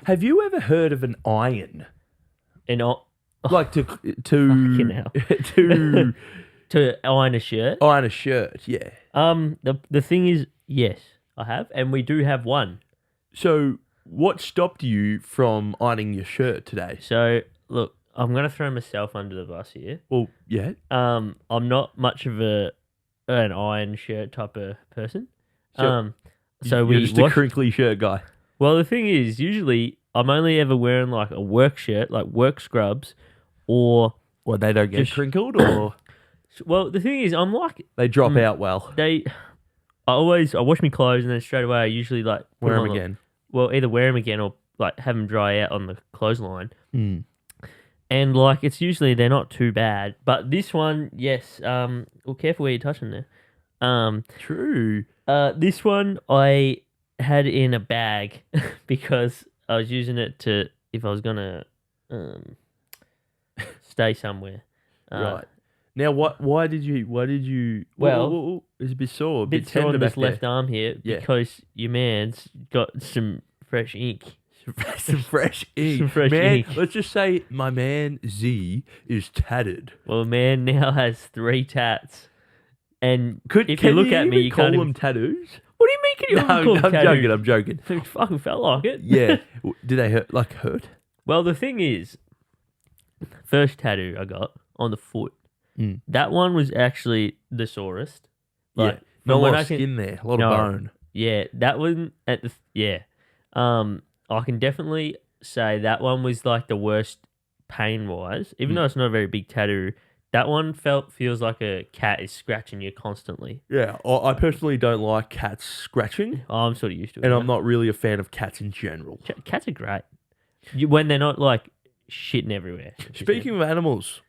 Have you ever heard of an iron? Like to Fucking hell. to To iron a shirt. iron a shirt, yeah. The thing is, yes, I have, and we do have one. So what stopped you from ironing your shirt today? So look, I'm gonna throw myself under the bus here. Well, yeah. I'm not much of an iron shirt type of person. So So You're just a crinkly shirt guy. Well, the thing is, usually I'm only ever wearing like a work shirt, like work scrubs, or Well, they don't get Just- crinkled, or well, the thing is, I'm like they drop out well. I wash my clothes and then straight away I usually like put Wear them on again. Well, either wear them again or like have them dry out on the clothesline. Mm. And like it's usually they're not too bad, but this one, yes. Well, careful where you're touching there. True. This one I had in a bag because I was using it to if I was gonna stay somewhere. Right. Now, why did you? Well, it's a bit sore, A bit sore tender on this back there. left arm here Yeah. because your man's got some fresh ink. Some fresh ink. Some fresh man, ink. let's just say my man Z is tatted. Well, man now has 3 tats, and Can if you look at me, even you call can't them even. tattoos? What do you mean? Can you No, even call them I'm tattoos? joking. I'm joking. It fucking felt like it. Yeah. Did they hurt? Well, the thing is, first tattoo I got on the foot. Mm. That one was actually the sorest. Yeah. from Not a when lot I of can- skin there. A lot No. of bone. Yeah, that one at the I can definitely say that one was like the worst pain wise. Even though it's not a very big tattoo, that one feels like a cat is scratching you constantly. Yeah. I personally don't like cats scratching, Oh, I'm sort of used to it. and now. I'm not really a fan of cats in general. Cats are great. When they're not like shitting everywhere. which is Speaking of animals,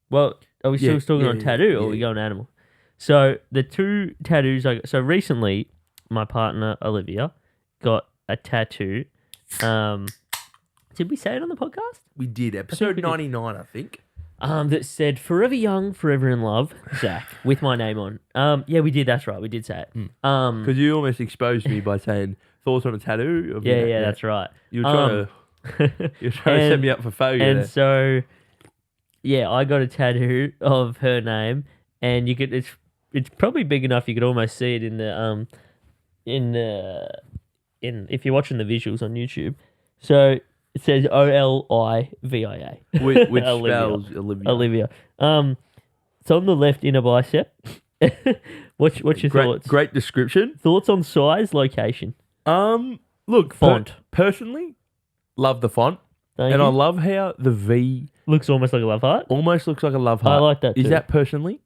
Well, are we still Yeah, talking yeah, on tattoo or yeah. are we going animal? So the 2 tattoos so recently my partner Olivia got a tattoo. Did we say it on the podcast? we did episode we did. 99, I think. That said "Forever Young, Forever in Love," Zack, with my name on. Yeah, we did. That's right. We did say it. Because you almost exposed me by saying thoughts on a tattoo. Of Yeah, your- yeah, that's right. You were trying to set and- me up for failure. And there. so, yeah, I got a tattoo of her name, and you could. It's probably big enough you could almost see it in the if you're watching the visuals on YouTube. So it says Olivia. Which Olivia. spells Olivia. Olivia. It's on the left inner bicep. What's your thoughts? Great description. Thoughts on size, location, Look, font. Personally, love the font, Thank and you. I love how the V Looks almost like a love heart. almost looks like a love heart. I like that Is too. that personally?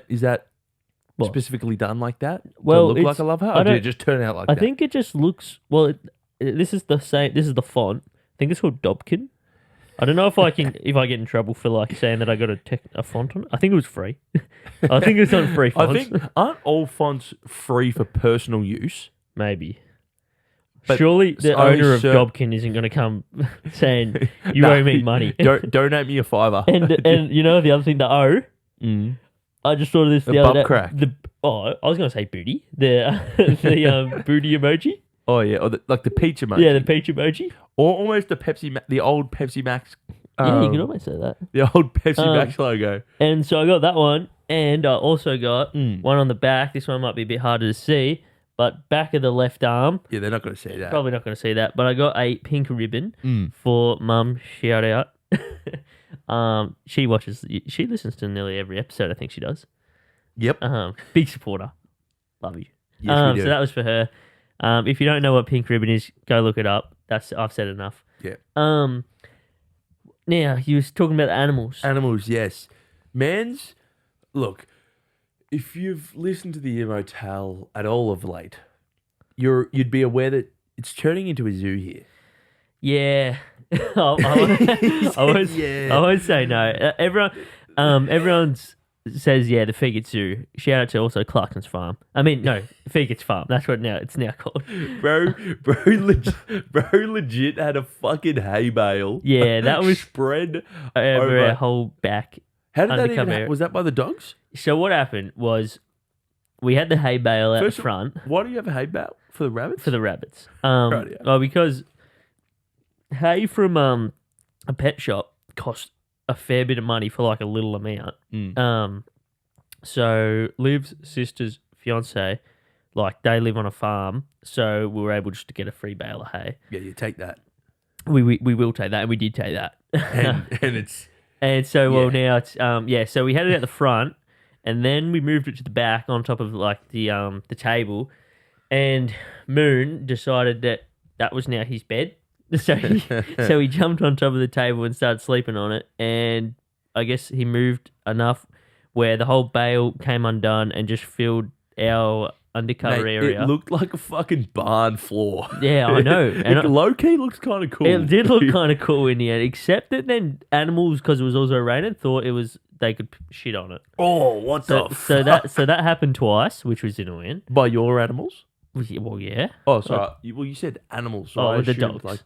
Is that What? specifically done like that? Well, to look like it's- a love heart, I or did it don't- just turn out like I that? think it just looks well. This is the same. This is the font. I think it's called Dobkin. I don't know if I get in trouble for like saying that I got a font on it. I think it was free. I think it's on free I fonts. think aren't all fonts free for personal use? Maybe. But Surely it's the only owner of cer- Dobkin isn't going to come saying you No, owe me money. Donate me a $5. and you know the other thing, the O. Mm. I just thought of this The the other bum day. crack. I was going to say booty. The booty emoji. Oh yeah, or like the peach emoji. Yeah, the peach emoji. Or almost the old Pepsi Max. Yeah, you could almost say that. The old Pepsi Um, Max logo. And so I got that one, and I also got Mm. one on the back. This one might be a bit harder to see, but back of the left arm. Yeah, they're not going to say that. Probably not going to see that, but I got a pink ribbon Mm. for Mum. Shout out. She listens to nearly every episode. I think she does. Yep. Big supporter. Love you. Yes, we do. So that was for her. If you don't know what pink ribbon is, go look it up. I've said enough. Yeah. Now you was talking about animals. Animals, yes. Man's, look, if you've listened to the Ear Motel at all of late, you'd be aware that it's turning into a zoo here. Yeah. I won't say no. Everyone says the Fegit Zoo. Shout out to also Clarkson's Farm. I mean, no, Fegit's Farm. That's what it's now called. Bro, legit had a fucking hay bale. Yeah, that was spread over our whole back. How did that even undercover happen? area. Was that by the dogs? So what happened was we had the hay bale out First the of- front Why do you have a hay bale? For the rabbits? for the rabbits. Rightio. Well, because hay from a pet shop costs a fair bit of money for like a little amount. So Liv's sister's fiance, like they live on a farm, so we were able just to get a free bale of hay. Yeah, you take that. We will take that, and we did take that. And it's... And so, well, Yeah. now it's so we had it at the front, and then we moved it to the back on top of like the table, and Moon decided that was now his bed, so he jumped on top of the table and started sleeping on it, and I guess he moved enough where the whole bale came undone and just filled our undercover Mate, area. it looked like a fucking barn floor. Yeah, I know. And It low-key looks kind of cool. it did look kind of cool in the end, except that then animals, because it was also raining, thought they could shit on it. Oh, what the So that happened twice, which was annoying. By your animals? Well, yeah. Oh, sorry. Well, you said animals. So Oh, I the assumed, dogs. like...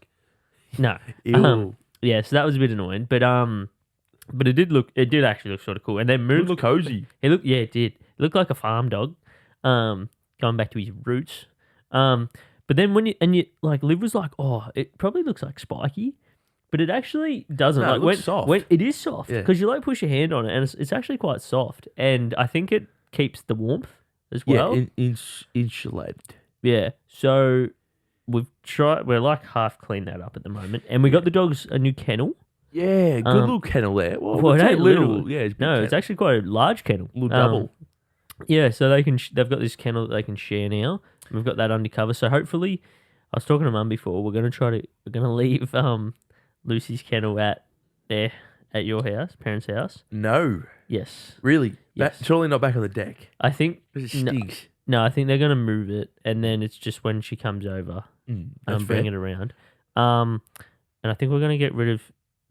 No. Ew. Yeah, so that was a bit annoying, but it did actually look sort of cool. And then It Moon looked cozy. it did. It looked like a farm dog. Going back to his roots. But then Liv was like, oh, it probably looks like spiky, but it actually doesn't. No, it like looks soft. When it is soft Yeah. because you like push your hand on it and it's actually quite soft, and I think it keeps the warmth as well. Yeah, insulated. Yeah. So we're like half cleaned that up at the moment, and we got the dogs a new kennel. Yeah, good little kennel there. Well, it it's ain't little. Yeah, it's No, it's actually quite a large kennel. little double. Yeah, so they've got this kennel that they can share now. We've got that undercover. So hopefully, I was talking to Mum before. We're gonna leave Lucy's kennel at your house, parents' house. No, Yes, really. Yes. Surely not back on the deck. I think. It stinks. No, I think they're gonna move it, and then it's just when she comes over, That's bring fair. it around. And I think we're gonna get rid of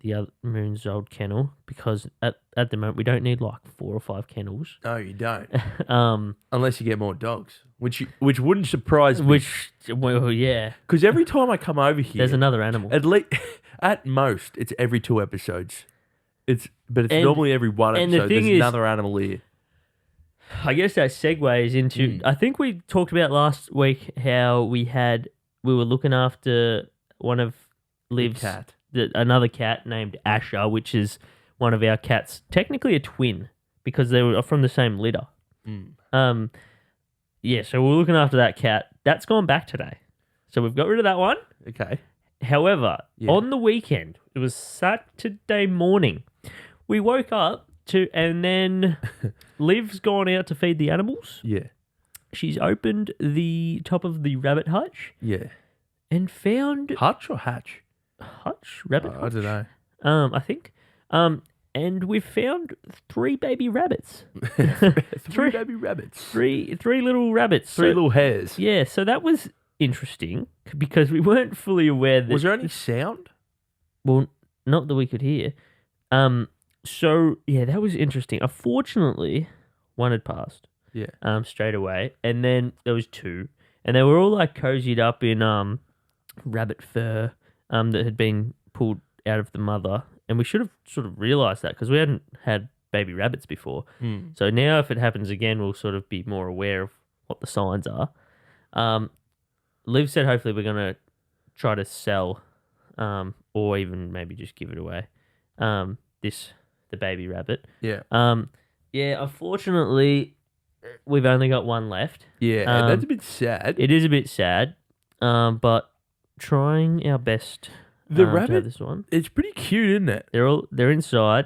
the other Moon's old kennel because at the moment we don't need like 4 or 5 kennels. No, you don't. Um, Unless you get more dogs, which wouldn't surprise me. well, yeah, Because every time I come over here, there's another animal. at most, it's every 2 episodes. But it's And- normally every one and the episode. thing There's is- another animal here. I guess that segues into. I think we talked about last week how we were looking after one of Liv's cat. Another cat named Asher, which is one of our cats, technically a twin because they were from the same litter. Yeah, so we're looking after that cat. That's gone back today, so we've got rid of that one. Okay. However, Yeah. on the weekend, it was Saturday morning, we woke up and then Liv's gone out to feed the animals. Yeah. She's opened the top of the rabbit hutch Yeah. and found Hutch or hatch? rabbit I hutch. don't know. I think. And we've found 3 baby rabbits. Three baby rabbits. Three little rabbits. Three So- little hairs. Yeah, so that was interesting because we weren't fully aware that. Was there any sound? Well, not that we could hear. So yeah, that was interesting. Unfortunately, one had passed. Yeah. Straight away, and then there was 2, and they were all like cozied up in rabbit fur that had been pulled out of the mother, and we should have sort of realised that because we hadn't had baby rabbits before. So now, if it happens again, we'll sort of be more aware of what the signs are. Liv said hopefully we're gonna try to sell, or even maybe just give it away. The baby rabbit. Yeah. Yeah. Unfortunately, we've only got one left. Yeah. That's a bit sad. It is a bit sad, but trying our best. The to have rabbit, this one. it's pretty cute, isn't it? They're inside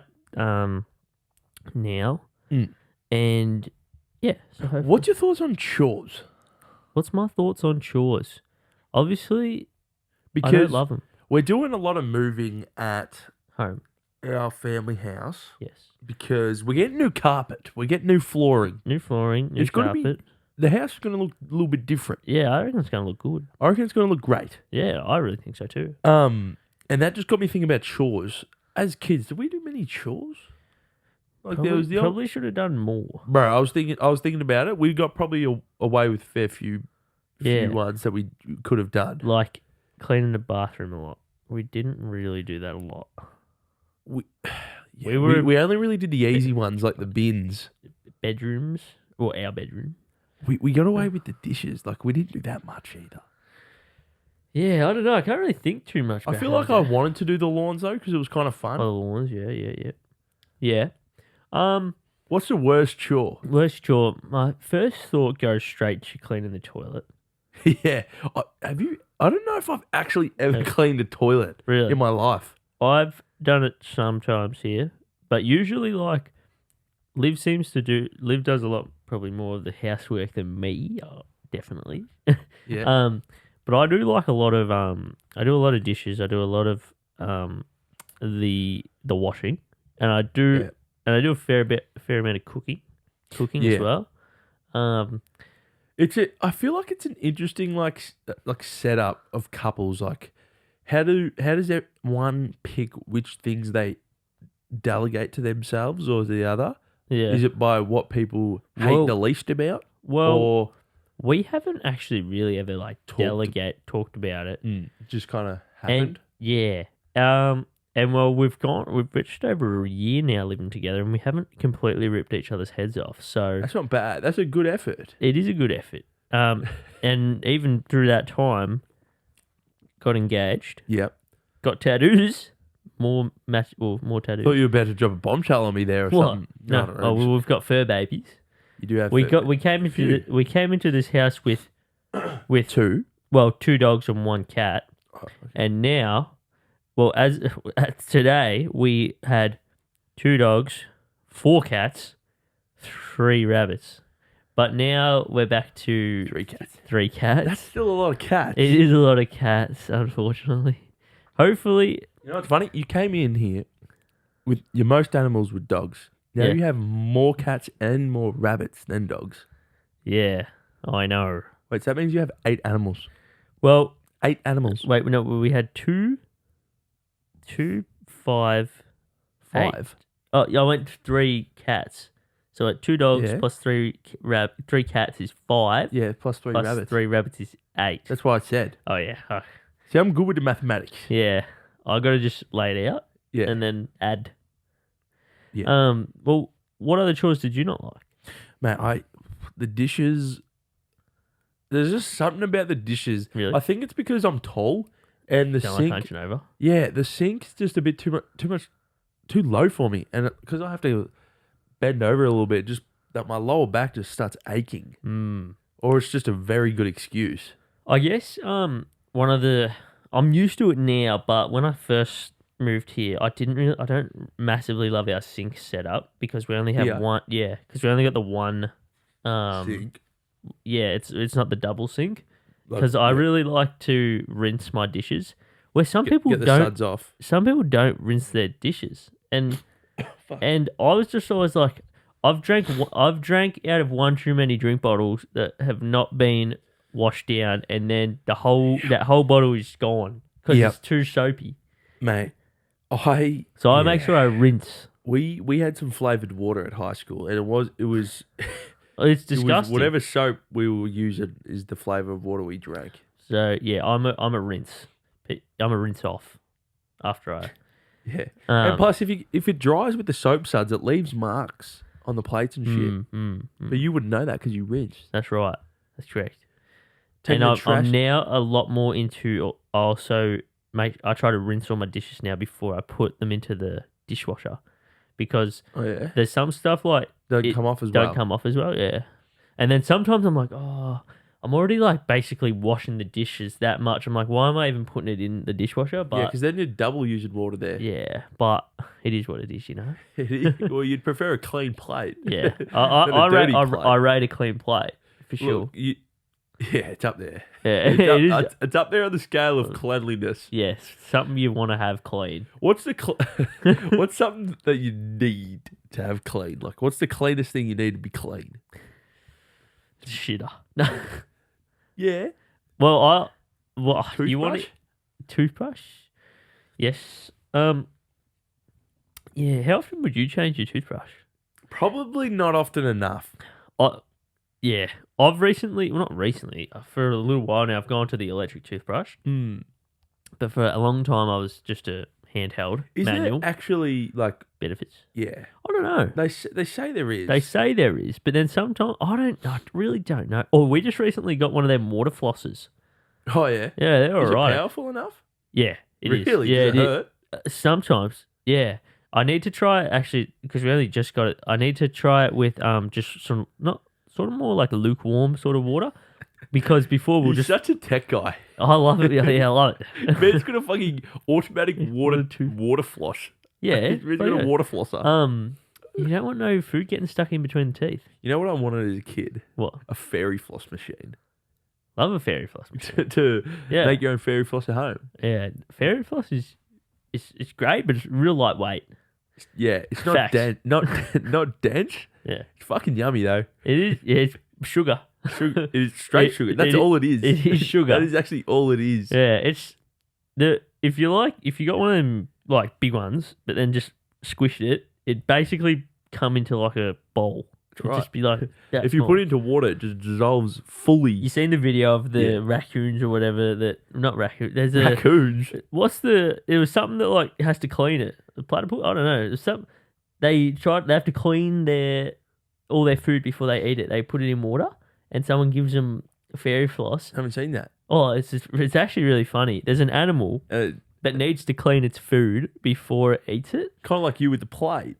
now, and yeah. So hopefully- What's your thoughts on chores? what's my thoughts on chores? Obviously, I don't Because love them. we're doing a lot of moving at Home, our family house yes. because we're getting new carpet. We're getting new flooring. New flooring, new It's gonna carpet. The house is going to look a little bit different. Yeah, I reckon it's gonna look good. I reckon it's going to look great. Yeah, I really think so too. And that just got me thinking about chores. As kids, did we do many chores? Like there was the old... Probably should have done more. Bro, I was thinking about it. We got probably away with a fair few Yeah. ones that we could have done. Like cleaning the bathroom a lot. We didn't really do that a lot. Yeah, we only really did the easy ones like the bins. Bedrooms, or our bedroom. We got away with the dishes. Like we didn't do that much either. Yeah, I don't know. I can't really think too much I about feel how like to I do- wanted to do the lawns though because it was kind of fun. Oh, the lawns, yeah. What's the worst chore? Worst chore. My first thought goes straight to cleaning the toilet. Yeah. Have you? I don't know if I've actually ever Have- cleaned a toilet Really? in my life. I've done it sometimes here, but usually like Liv does a lot probably more of the housework than me, definitely. Yeah. But I do like a lot of I do a lot of dishes, I do a lot of the washing, and I do a fair amount of cooking Yeah. as well. I feel like it's an interesting like setup of couples. Like, how does one pick which things they delegate to themselves or the other? Yeah. Is it by what people hate Well- the least about, Well, or we haven't actually really ever like talked about it. just kind of And happened? yeah. And well, we've reached over a year now living together, and we haven't completely ripped each other's heads off. So That's not bad. That's a good effort. it is a good effort. And even through that time, got engaged, Yep. got tattoos, more tattoos. Thought you were about to drop a bombshell on me there or What? something. No, No, oh, well, we've got fur babies. you do have. We came into this house with two. well 2 dogs and 1 cat, Oh, okay. and now, well as today we had 2 dogs, 4 cats, 3 rabbits, but now we're back to 3 cats. 3 cats. That's still a lot of cats. It is a lot of cats, unfortunately. Hopefully, You know what's funny? You came in here with your most animals with dogs. Now Yeah. you have more cats and more rabbits than dogs. yeah, I know. Wait, so that means you have 8 animals. Well, 8 animals. wait, no, we had 2, 5, 8. 5. Oh, yeah, I went 3 cats. So at 2 dogs Yeah. plus 3 cats is 5. Yeah, plus 3 Plus rabbits. 3 rabbits is 8. That's what I said. Oh yeah, See, I'm good with the mathematics. yeah. I got to just lay it out Yeah. and then add. Yeah. Well, what other chores did you not like? Man, the dishes. There's just something about the dishes. Really? I think it's because I'm tall and the Don't like sink. hunching over. Yeah, the sink's just a bit too low for me, and because I have to bend over a little bit, just that my lower back just starts aching. Or it's just a very good excuse. I guess I'm used to it now, but when I first moved here, I don't massively love our sink setup because we only have one. Yeah, because we only got the one. Sink. Yeah, it's not the double sink Like, because I yeah, really like to rinse my dishes. Where some people get the don't. suds off. Some people don't rinse their dishes, and Fuck. and I was just always like, I've drank out of one too many drink bottles that have not been washed down, and then that whole bottle is gone because Yep. it's too soapy. Mate, So I make sure I rinse. we had some flavored water at high school, and it was It's it was disgusting. whatever soap we were using is the flavor of water we drank. So yeah, I'm a rinse. I'm a rinse off after I. Yeah, and plus if it dries with the soap suds, it leaves marks on the plates and shit. But you wouldn't know that because you rinsed. That's right. That's correct. Taking And the trash- I'm now a lot more into. I try to rinse all my dishes now before I put them into the dishwasher, because Oh yeah, there's some stuff like don't it come off as well. don't come off as well. Yeah, and then sometimes I'm like, oh, I'm already like basically washing the dishes that much. I'm like, why am I even putting it in the dishwasher? Yeah, But because then you're double using water there. yeah, but it is what it is, you know. Well, you'd prefer a clean plate. Yeah, than I a dirty rate plate. I rate a clean plate for sure. Look, yeah, it's up there. Yeah, It's it up, is. it's up there on the scale of cleanliness. Yes, something you want to have clean. What's what's something that you need to have clean? Like, what's the cleanest thing you need to be clean? Shitter. Yeah, Well, you want Toothbrush? a toothbrush? Yes. Yeah. How often would you change your toothbrush? probably not often enough. Yeah. I've recently, well, not recently, for a little while now, I've gone to the electric toothbrush. But for a long time, I was just a handheld Is manual. it actually like? Benefits? Yeah, I don't know. they say there is. They say there is, but then sometimes I really don't know. Or we just recently got one of them water flossers. Oh yeah. Yeah, they're Is it alright. powerful enough? Yeah, it is. Really? Yeah, Does it hurt? Sometimes. Yeah. I need to try it actually because we only just got it. I need to try it with just some not sort of more like lukewarm sort of water because before we'll You're just. such a tech guy. I love it. Yeah, I love it. Man's got a fucking automatic water floss. Yeah, Man's but got a yeah. water flosser. You don't want no food getting stuck in between the teeth. You know what I wanted as a kid? What? A fairy floss machine. Love a fairy floss. to Yeah. make your own fairy floss at home. Yeah, fairy floss is it's great, but it's real lightweight. Yeah, it's not Facts. not dense. Yeah, It's fucking yummy though. it is. Yeah, it's sugar. Sugar. It is straight sugar. That's it- all it is. it is sugar. That is actually all it is. Yeah, it's if you got one of them like big ones, but then just squished it basically come into like a bowl. It'd Right. just be like that If you small. put it into water, it just dissolves fully. You seen the video of the Yeah. raccoons or whatever that not raccoon. There's a Raccoons. It was something that like has to clean it. The platypus. I don't know. There's some they have to clean all their food before they eat it. They put it in water, and someone gives them fairy floss. I haven't seen that. Oh, it's actually really funny. There's an animal that needs to clean its food before it eats it. Kind of like you with the plate.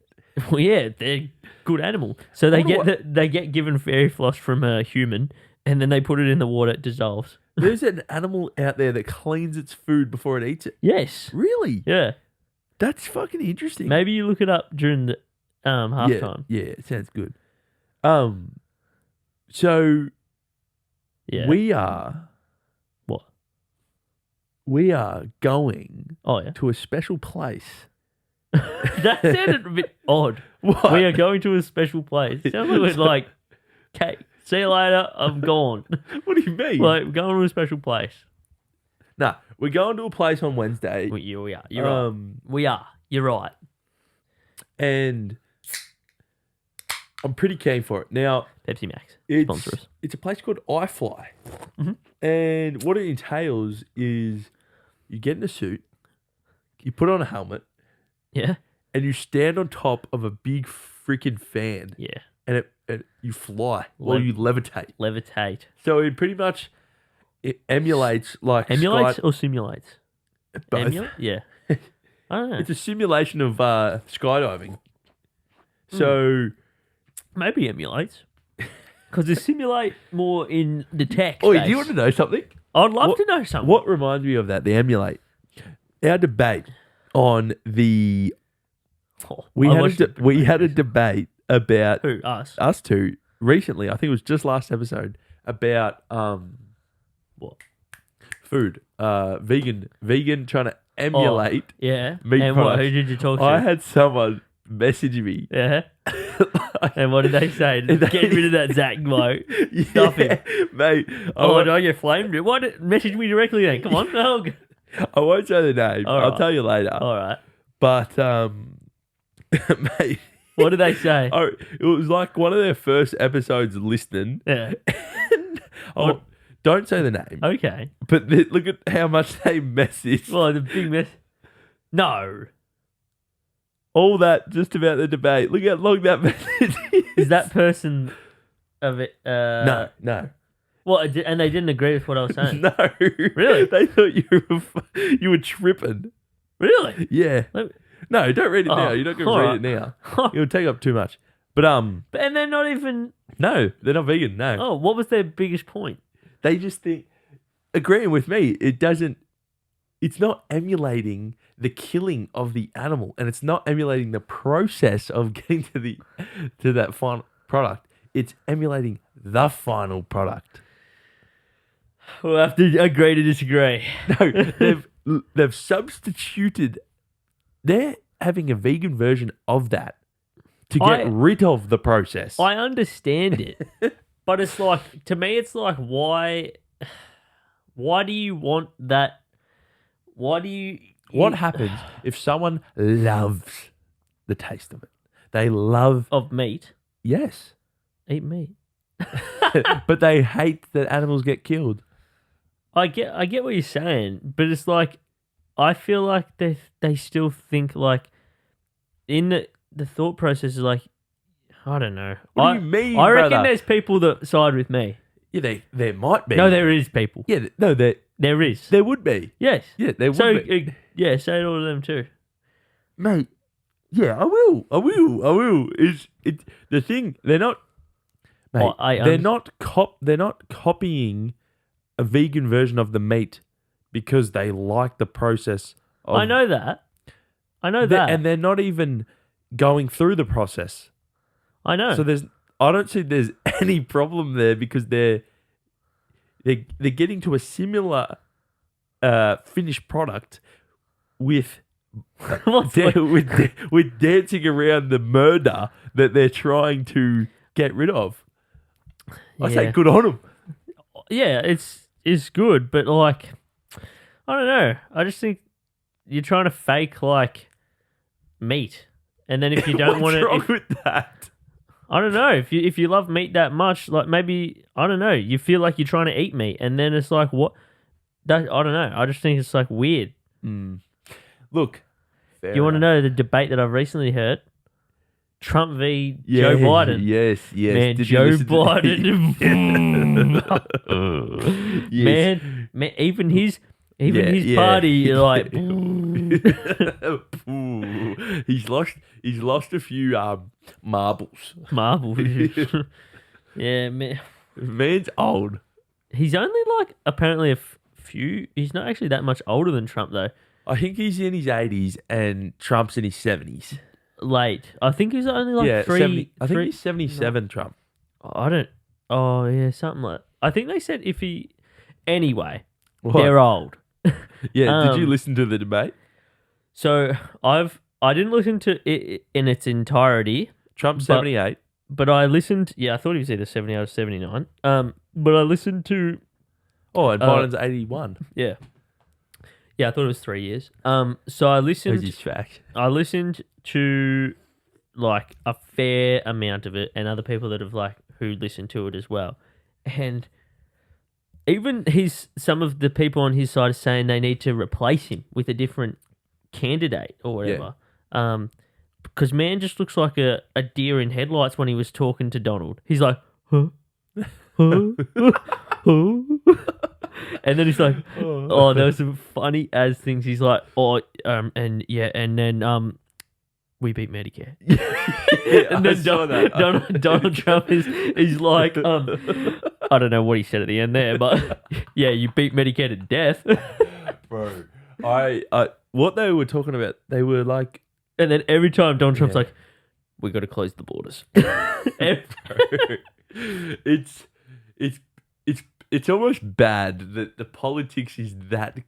Well, yeah, they're good animal. So they wonder they get given fairy floss from a human, and then they put it in the water. It dissolves. There's an animal out there that cleans its food before it eats it. Yes. Really? Yeah. That's fucking interesting. Maybe you look it up during the halftime. Yeah, it sounds good. So Yeah. we are What? we are going Oh yeah. to a special place. That sounded a bit odd. What? We are going to a special place. Sounds like we're like, okay, see you later. I'm gone. What do you mean? Like we're going to a special place. Nah, we're going to a place on Wednesday. We are. You're right. We are. You're right. And I'm pretty keen for it. Now, Pepsi Max sponsor us. it's a place called iFly. Mhm. And what it entails is you get in a suit, you put on a helmet, Yeah. and you stand on top of a big freaking fan, Yeah. and you fly while you levitate. Levitate. So it emulates like Emulates or simulates? both. Emulate? Yeah. I don't know. It's a simulation of skydiving. So, Maybe emulates. Because they simulate more in the tech do space. you want to know something? I'd love to know something. What reminds me of that? The emulate. Our debate on the Oh, we I had watched it. we had a debate about Who? Us? us two recently. I think it was just last episode about What? food. Vegan trying to emulate. Yeah. Meat and products. who did you talk to? I had someone message me. Yeah. And what did they say? They- Get rid of that Zack bloke. Stuff him. Mate. Oh, do I get flamed? Why did message me directly then? Come on. Oh, I won't say the name. All I'll right. tell you later. all right. But mate, What did they say? it was like one of their first episodes listening. Yeah. Oh, don't say the name. Okay. But look at how much they messaged. Well, the big mess. No. All that just about the debate. Look how long that message Is that person of it? No. Well, and they didn't agree with what I was saying. No. Really? They thought you were tripping. Really? Yeah. Let me- No, don't read it Oh, now. You're not going to all read right. it now. It'll take up too much. But And they're not even. no, they're not vegan. No. Oh, what was their biggest point? They just think, agreeing with me, it's not emulating the killing of the animal, and it's not emulating the process of getting to that final product. It's emulating the final product. We'll have to agree to disagree. No, they've substituted. They're having a vegan version of that to get rid of the process. I understand it, but it's like, to me, it's like, why do you want that? Why do you? What happens if someone loves the taste of it? They love, Of meat? yes, Eat meat. but they hate that animals get killed. I get what you're saying, but it's like, I feel like they still think like, in the thought process is like, I don't know. What do you mean, I reckon brother? there's people that side with me. Yeah, there might be. No, there is people. Yeah, no, There is. There would be. Yes. Yeah, there would So, be. yeah, say it all to them too. Mate, yeah, I will. Is it the thing? They're not. Mate, they're not copying a vegan version of the meat because they like the process. I know that. And they're not even going through the process. I know. So I don't see there's any problem there because they're getting to a similar finished product with with dancing around the murder that they're trying to get rid of. I say good on them. Yeah, it's good, but like, I don't know. I just think you're trying to fake like meat, and then if you don't want to, what's wrong with that? I don't know. If you love meat that much, like maybe I don't know, you feel like you're trying to eat meat, and then it's like what? That I don't know. I just think it's like weird. Look, do you want to know the debate that I've recently heard? Trump v. Joe Biden. Yes. Man, Joe Biden. Yes. Man, even his party, like, he's lost a few marbles. Marbles. Yeah, man. Man's old. He's only like apparently a few. He's not actually that much older than Trump though. I think he's in his 80s and Trump's in his 70s. Late. I think he's only like 70, I think he's 77, no. Trump. I don't. Oh, yeah, something like I think they said if he. Anyway, what? They're old. Yeah, did you listen to the debate? So I didn't listen to it in its entirety. Trump's 78. But I listened. Yeah, I thought he was either 78 or 79. But I listened to. Oh, and Biden's 81. Yeah. Yeah, I thought it was 3 years. So I listened. That's his fact. I listened to like a fair amount of it, and other people that have like who listened to it as well, and even some of the people on his side are saying they need to replace him with a different candidate or whatever. Yeah. Because man just looks like a deer in headlights when he was talking to Donald. He's like, huh? And then he's like, oh, there was some funny as things. He's like, and then we beat Medicare. Yeah, and then Donald Trump is like, I don't know what he said at the end there, but yeah, you beat Medicare to death. Bro, what they were talking about, they were like, and then every time Donald Trump's like, we got to close the borders. It's almost bad that the politics is that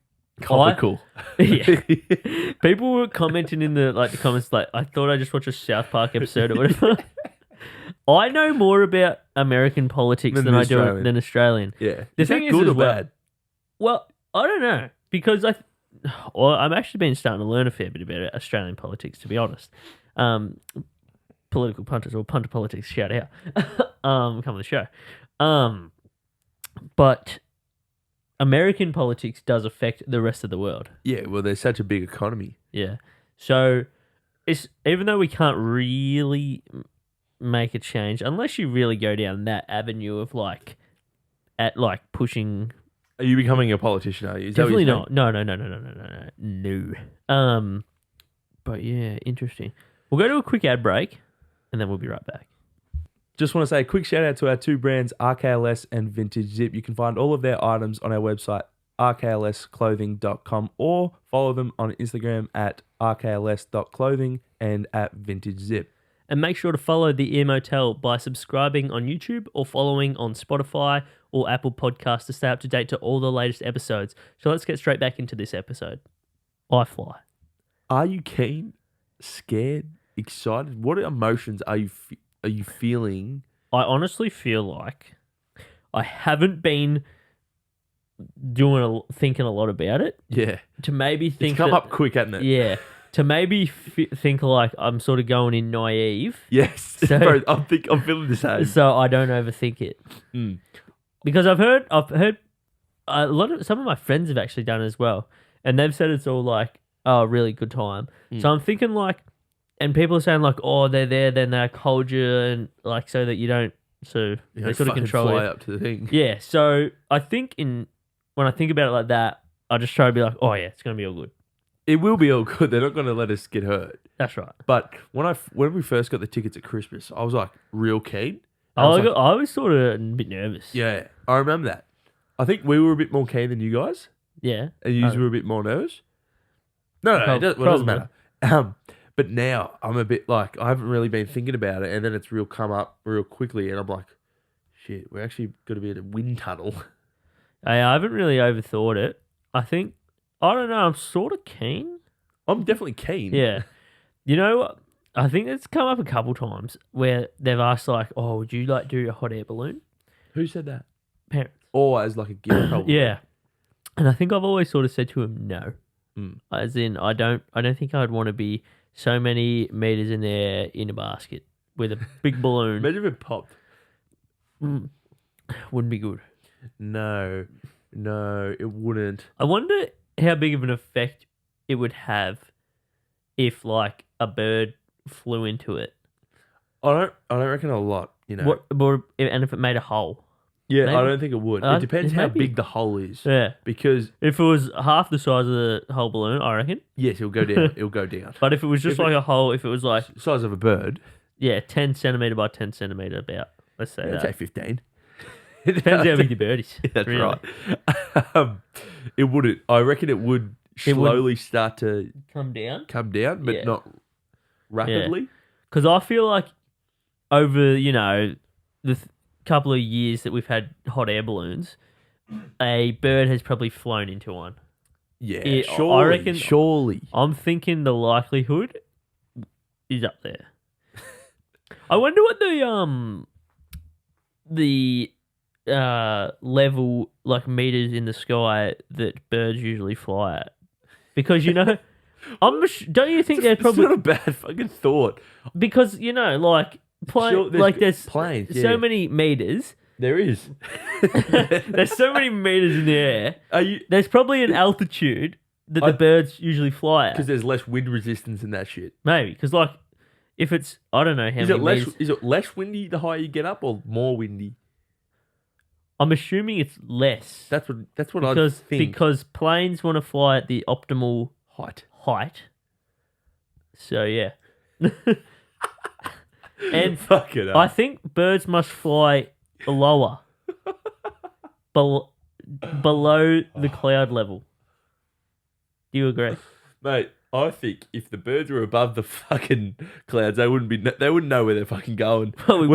comical. Yeah. People were commenting in the comments like, I thought I just watched a South Park episode or whatever. I know more about American politics than I do than Australian. Yeah. The thing is good or well, bad? Well, I don't know because I'm actually been starting to learn a fair bit about Australian politics, to be honest. Political punters or punter politics, shout out. Come on the show. But American politics does affect the rest of the world. Yeah, well, there's such a big economy. Yeah. So it's even though we can't really make a change unless you really go down that avenue of pushing. Are you becoming a politician? Are you? Definitely not. No. But yeah, interesting. We'll go to a quick ad break, and then we'll be right back. Just want to say a quick shout out to our two brands, RKLS and Vintage Zip. You can find all of their items on our website, rklsclothing.com, or follow them on Instagram at rkls.clothing and at Vintage Zip. And make sure to follow the Ear Motel by subscribing on YouTube or following on Spotify or Apple Podcasts to stay up to date to all the latest episodes. So let's get straight back into this episode. I fly. Are you keen, scared, excited? What emotions are you feeling? I honestly feel like I haven't been thinking a lot about it. Yeah. To maybe think it's come up quick, hasn't it? Yeah. To maybe think like I'm sort of going in naive. Yes. So, bro, I'm feeling the same. So I don't overthink it. Mm. Because I've heard some of my friends have actually done it as well. And they've said it's all like, oh, really good time. Mm. So I'm thinking like, and people are saying like, oh, they're there, then they hold you and like so that you don't, so they sort of control fly it. Up to the thing. Yeah. So I think in when I think about it like that, I just try to be like, oh yeah, it's gonna be all good. It will be all good. They're not going to let us get hurt. That's right. But when we first got the tickets at Christmas, I was like real keen. I was sort of a bit nervous. Yeah, I remember that. I think we were a bit more keen than you guys, Yeah. and you were a bit more nervous. No, it doesn't matter. But now I'm a bit like I haven't really been thinking about it, and then it's come up real quickly, and I'm like, shit, we're actually going to be in a wind tunnel. I haven't really overthought it. I don't know. I'm sort of keen. I'm definitely keen. Yeah. You know, I think it's come up a couple times where they've asked like, "Oh, would you like do a hot air balloon?" Who said that? Parents. Or as like a gift, probably. Yeah. And I think I've always sort of said to him, no. Mm. As in, I don't think I'd want to be so many meters in there in a basket with a big balloon. Imagine if it popped. Wouldn't be good. No, it wouldn't. I wonder how big of an effect it would have if like a bird flew into it. I don't reckon a lot. You know. And if it made a hole. Yeah, maybe? I don't think it would. It depends how big the hole is. Yeah. Because if it was half the size of the whole balloon, I reckon. Yes, it'll go down. It'll go down. But if it was just a hole, if it was like size of a bird. Yeah, 10 centimetre by 10 centimetre about. Let's say that. I'd say 15. It depends how big the bird is. That's really. Right. It wouldn't. I reckon it would slowly start to come down, but not rapidly. Because I feel like over, the couple of years that we've had hot air balloons, a bird has probably flown into one. Yeah, surely. I reckon. Surely. I'm thinking the likelihood is up there. I wonder what the level, like meters in the sky that birds usually fly at, because don't you think they're probably not a bad fucking thought, because like there's planes, so many meters. There is. There's so many meters in the air. There's probably an altitude that the birds usually fly at because there's less wind resistance in that shit. Maybe because if it's I don't know how many meters. Is it less windy the higher you get up, or more windy? I'm assuming it's less. That's what I think. Because planes want to fly at the optimal height. So yeah. And fuck it up. I think birds must fly lower, below the cloud level. Do you agree, mate? I think if the birds were above the fucking clouds, they wouldn't know where they're fucking going. Well, we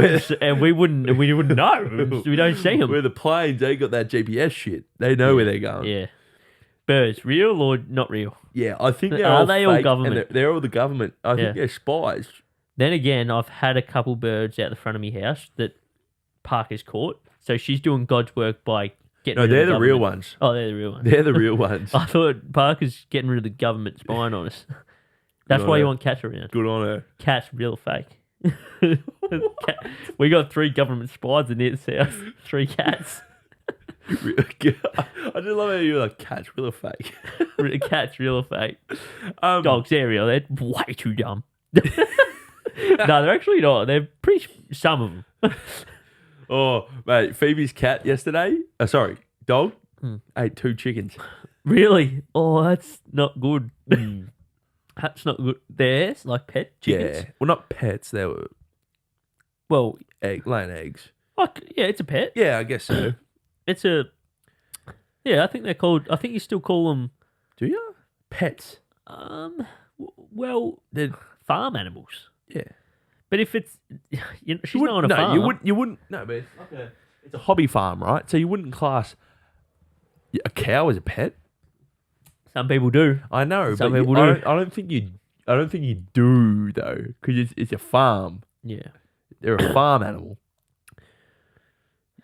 wouldn't know. We don't see them. Where the planes, they got that GPS shit. They know where they're going. Yeah. Birds, real or not real? Yeah, I think they're all fake, all government? And they're all the government. I think they're spies. Then again, I've had a couple birds out the front of my house that Parker's caught. So she's doing God's work by getting rid of the they're the government. real ones. Oh, they're the real ones. They're the real ones. I thought Parker's getting rid of the government spying on us. That's why you want cats around. Good on her. Cats, real or fake. We got 3 government spies in this house. 3 cats. I just love how you're like, cats, real or fake? Cats, real or fake? Dogs, they're real. They're way too dumb. No, they're actually not. They're pretty. Some of them. Oh, mate, Phoebe's cat yesterday. Dog ate 2 chickens. Really? Oh, that's not good. That's not good. Theirs, like pet chickens. Yeah, well, not pets. They were laying eggs. Like, yeah, it's a pet. Yeah, I guess so. It's a. Yeah, I think they're called. I think you still call them. Do you? Pets. Well, they're farm animals. Yeah, but if it's, she's not on a farm. You wouldn't. No, but it's a hobby farm, right? So you wouldn't class a cow as a pet. Some people do. I know. Some people do. I don't think you do though, because it's a farm. Yeah, they're a farm animal.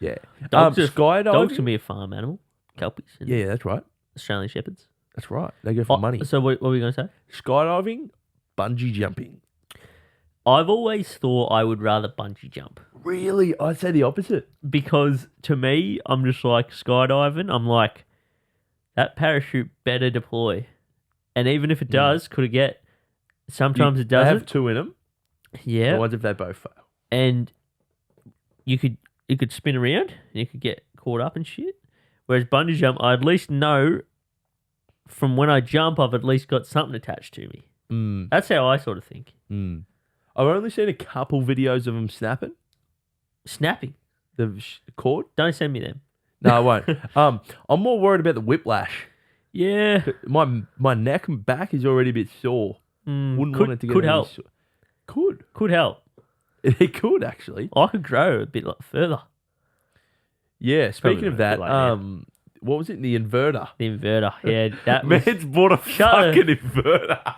Yeah, dogs skydiving can be a farm animal. Kelpies. Yeah, that's right. Australian shepherds. That's right. They go for money. So what were you going to say? Skydiving, bungee jumping. I've always thought I would rather bungee jump. Really? I'd say the opposite. Because to me, I'm just like skydiving. I'm like, that parachute better deploy. And even if it does, could it get... Sometimes it doesn't. They have 2 in them. Yeah. What if they both fail? And you could spin around and you could get caught up and shit. Whereas bungee jump, I at least know from when I jump, I've at least got something attached to me. That's how I sort of think. I've only seen a couple videos of them snapping Snapping. the cord. Don't send me them. No, I won't. I'm more worried about the whiplash. Yeah. My neck and back is already a bit sore. Wouldn't want it to get could any help. Could help. It could actually. I could grow a bit further. Yeah. Speaking Probably of that, like that. what was it? The inverter. The inverter. Yeah, that was... Man's bought a Shut up. fucking inverter.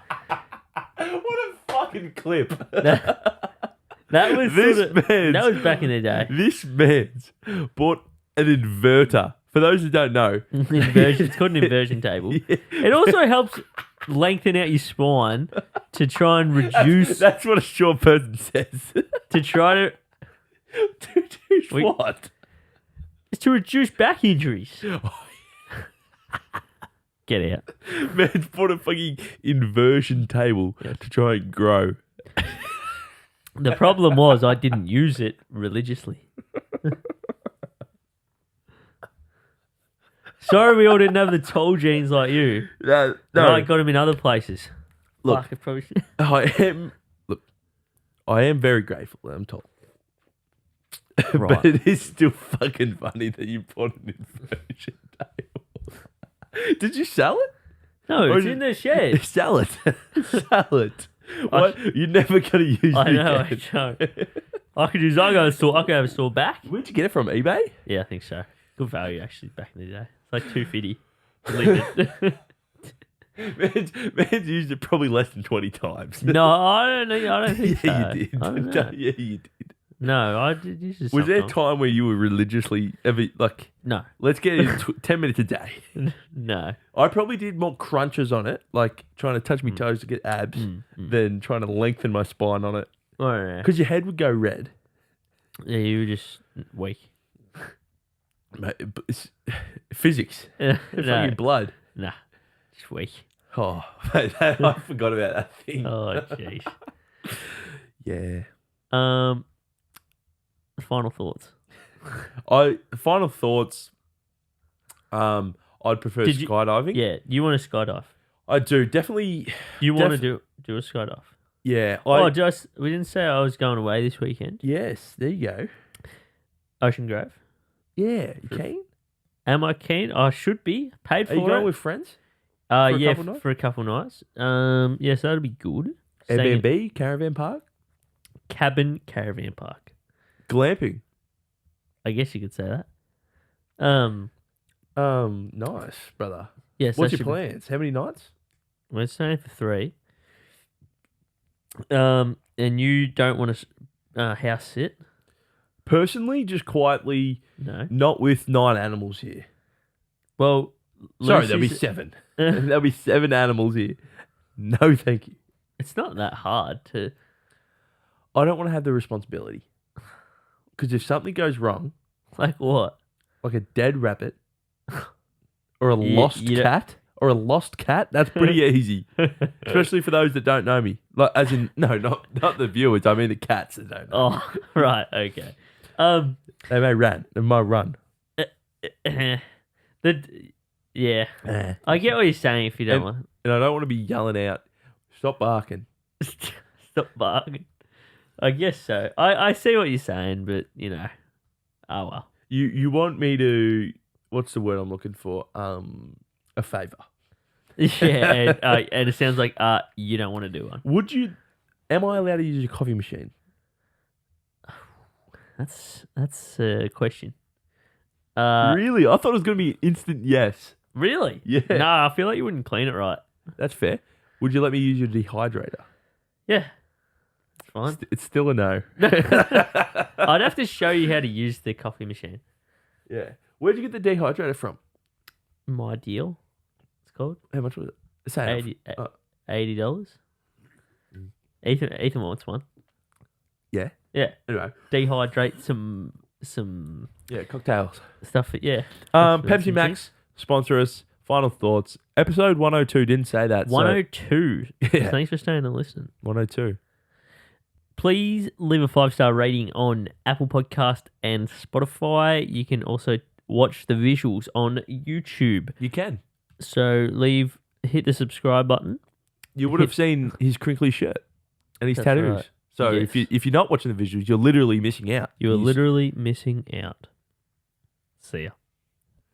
What a fucking clip. That was that was back in the day. This man's bought an inverter. For those who don't know, Inversion. It's called an inversion table. Yeah. It also helps lengthen out your spine to try and reduce. That's what a short person says. To try to What? It's to reduce back injuries. Get out. Man's bought a fucking inversion table to try and grow. The problem was I didn't use it religiously. Sorry, we all didn't have the tall genes like you. No. But I got them in other places. Look, Fuck, I probably I am very grateful that I'm tall. Right. But it is still fucking funny that you bought an inversion table. Did you sell it? No, Or it's is in it- the shed. Sell it. Sell it. What? You're never going to use it I know, I again. don't. I could use. I could have a store back. Where'd you get it from? eBay? Yeah, I think so. Good value actually back in the day. It's like $250. Leave it. Man's used it probably less than 20 times. No, I don't think Yeah, so. you did. I don't know. Yeah, you did. No, I did use it. Was there a sometimes. time where you were religiously like, No, let's get in 10 minutes a day? no. I probably did more crunches on it, like trying to touch my toes to get abs, than trying to lengthen my spine on it. I don't know. Because your head would go red. Yeah, you were just weak. Mate, it's physics. No, It's like your blood. nah, just weak. Oh, mate, I forgot about that thing. Oh, jeez. Yeah. Final thoughts. Final thoughts. I'd prefer Did you- skydiving. Yeah, you want to skydive? I do definitely. You want to do a skydive? Yeah. We didn't say I was going away this weekend. Yes. There you go. Ocean Grove. Yeah. You keen? Am I keen? I should be paid for Are you going it. with friends? Yeah, couple nights? for a couple nights. Yes, that'll be good. Staying in Airbnb, caravan park, cabin caravan park. glamping. I guess you could say that. Nice, brother. Yes. What's that your should be- plans? How many nights? We're staying for 3. And you don't want to house sit? Personally, just quietly, No. not with 9 animals here. Well, Sorry, there'll be Lucy's- 7. There'll be 7 animals here. No, thank you. It's not that hard to. I don't want to have the responsibility. Because if something goes wrong, Like what? like a dead rabbit, or a You- lost you don't- cat, that's pretty easy. Especially for those that don't know me. Like, as in, no, not the viewers. I mean the cats that don't know. Oh, right. Okay. They may run. Yeah. Eh. I get what you're saying if you don't want. And I don't want to be yelling out, stop barking. Stop barking. I guess so. I see what you're saying, but oh well. You want me to, what's the word I'm looking for? A favour. Yeah, and it sounds like you don't want to do one. Am I allowed to use your coffee machine? That's a question. Really? I thought it was going to be an instant yes. Really? Yeah. No, I feel like you wouldn't clean it right. That's fair. Would you let me use your dehydrator? Yeah, it's fine. It's still a no. I'd have to show you how to use the coffee machine. Yeah. Where'd you get the dehydrator from? My deal. It's called How much was it? Say $80. Ethan wants one. Yeah. Yeah, Anyway. dehydrate some Yeah, cocktails. stuff. Yeah. Pepsi Max, sponsor us. Final thoughts. Episode 102 didn't say that. 102. Yeah. Thanks for staying and listening. 102. Please leave a 5-star rating on Apple Podcast and Spotify. You can also watch the visuals on YouTube. You can. So hit the subscribe button. You would have seen his crinkly shirt and his That's tattoos. right. So Yes. if you're not watching the visuals, you're literally missing out. You are literally missing out. See ya.